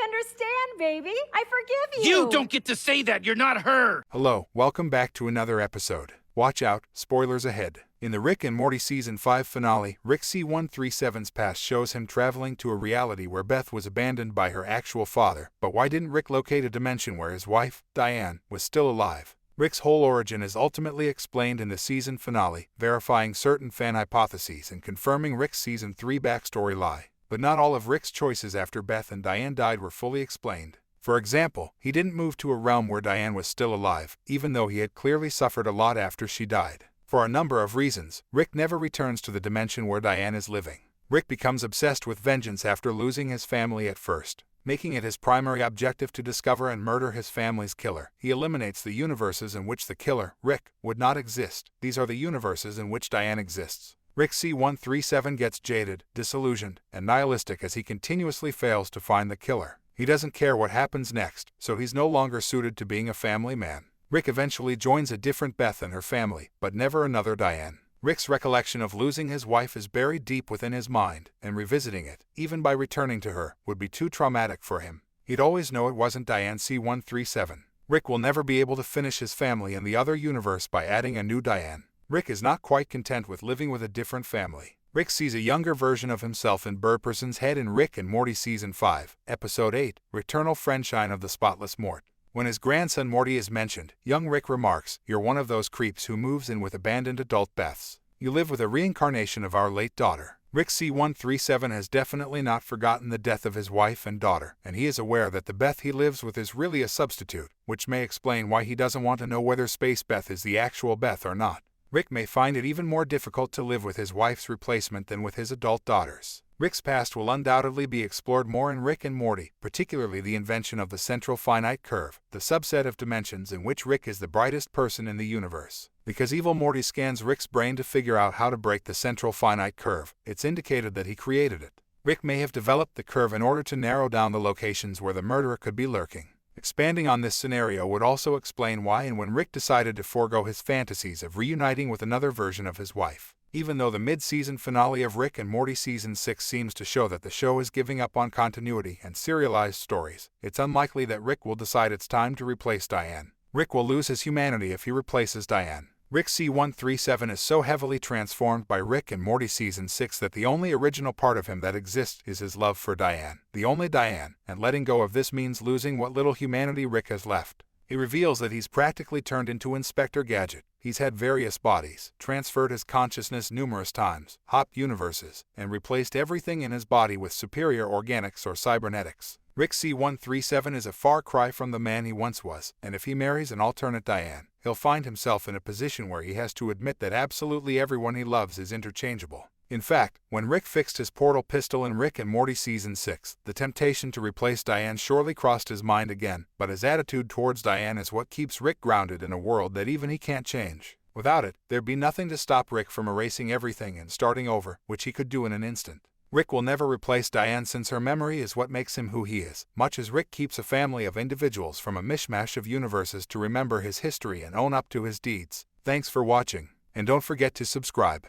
I understand, baby. I forgive you. You don't get to say that. You're not her. Hello, welcome back to another episode. Watch out, spoilers ahead. In the Rick and Morty Season 5 finale, Rick C-137's past shows him traveling to a reality where Beth was abandoned by her actual father. But why didn't Rick locate a dimension where his wife, Diane, was still alive? Rick's whole origin is ultimately explained in the season finale, verifying certain fan hypotheses and confirming Rick's Season 3 backstory lie. But not all of Rick's choices after Beth and Diane died were fully explained. For example, he didn't move to a realm where Diane was still alive, even though he had clearly suffered a lot after she died. For a number of reasons, Rick never returns to the dimension where Diane is living. Rick becomes obsessed with vengeance after losing his family at first, making it his primary objective to discover and murder his family's killer. He eliminates the universes in which the killer, Rick, would not exist. These are the universes in which Diane exists. Rick C-137 gets jaded, disillusioned, and nihilistic as he continuously fails to find the killer. He doesn't care what happens next, so he's no longer suited to being a family man. Rick eventually joins a different Beth and her family, but never another Diane. Rick's recollection of losing his wife is buried deep within his mind, and revisiting it, even by returning to her, would be too traumatic for him. He'd always know it wasn't Diane C-137. Rick will never be able to finish his family in the other universe by adding a new Diane. Rick is not quite content with living with a different family. Rick sees a younger version of himself in Birdperson's head in Rick and Morty Season 5, Episode 8, Returnal Friendshine of the Spotless Mort. When his grandson Morty is mentioned, young Rick remarks, "You're one of those creeps who moves in with abandoned adult Beths. You live with a reincarnation of our late daughter." Rick C-137 has definitely not forgotten the death of his wife and daughter, and he is aware that the Beth he lives with is really a substitute, which may explain why he doesn't want to know whether Space Beth is the actual Beth or not. Rick may find it even more difficult to live with his wife's replacement than with his adult daughters. Rick's past will undoubtedly be explored more in Rick and Morty, particularly the invention of the central finite curve, the subset of dimensions in which Rick is the brightest person in the universe. Because evil Morty scans Rick's brain to figure out how to break the central finite curve, it's indicated that he created it. Rick may have developed the curve in order to narrow down the locations where the murderer could be lurking. Expanding on this scenario would also explain why and when Rick decided to forego his fantasies of reuniting with another version of his wife. Even though the mid-season finale of Rick and Morty Season 6 seems to show that the show is giving up on continuity and serialized stories, it's unlikely that Rick will decide it's time to replace Diane. Rick will lose his humanity if he replaces Diane. Rick C-137 is so heavily transformed by Rick and Morty Season 6 that the only original part of him that exists is his love for Diane, the only Diane, and letting go of this means losing what little humanity Rick has left. He reveals that he's practically turned into Inspector Gadget. He's had various bodies, transferred his consciousness numerous times, hopped universes, and replaced everything in his body with superior organics or cybernetics. Rick C-137 is a far cry from the man he once was, and if he marries an alternate Diane, he'll find himself in a position where he has to admit that absolutely everyone he loves is interchangeable. In fact, when Rick fixed his portal pistol in Rick and Morty Season 6, the temptation to replace Diane surely crossed his mind again, but his attitude towards Diane is what keeps Rick grounded in a world that even he can't change. Without it, there'd be nothing to stop Rick from erasing everything and starting over, which he could do in an instant. Rick will never replace Diane since her memory is what makes him who he is, much as Rick keeps a family of individuals from a mishmash of universes to remember his history and own up to his deeds. Thanks for watching, and don't forget to subscribe.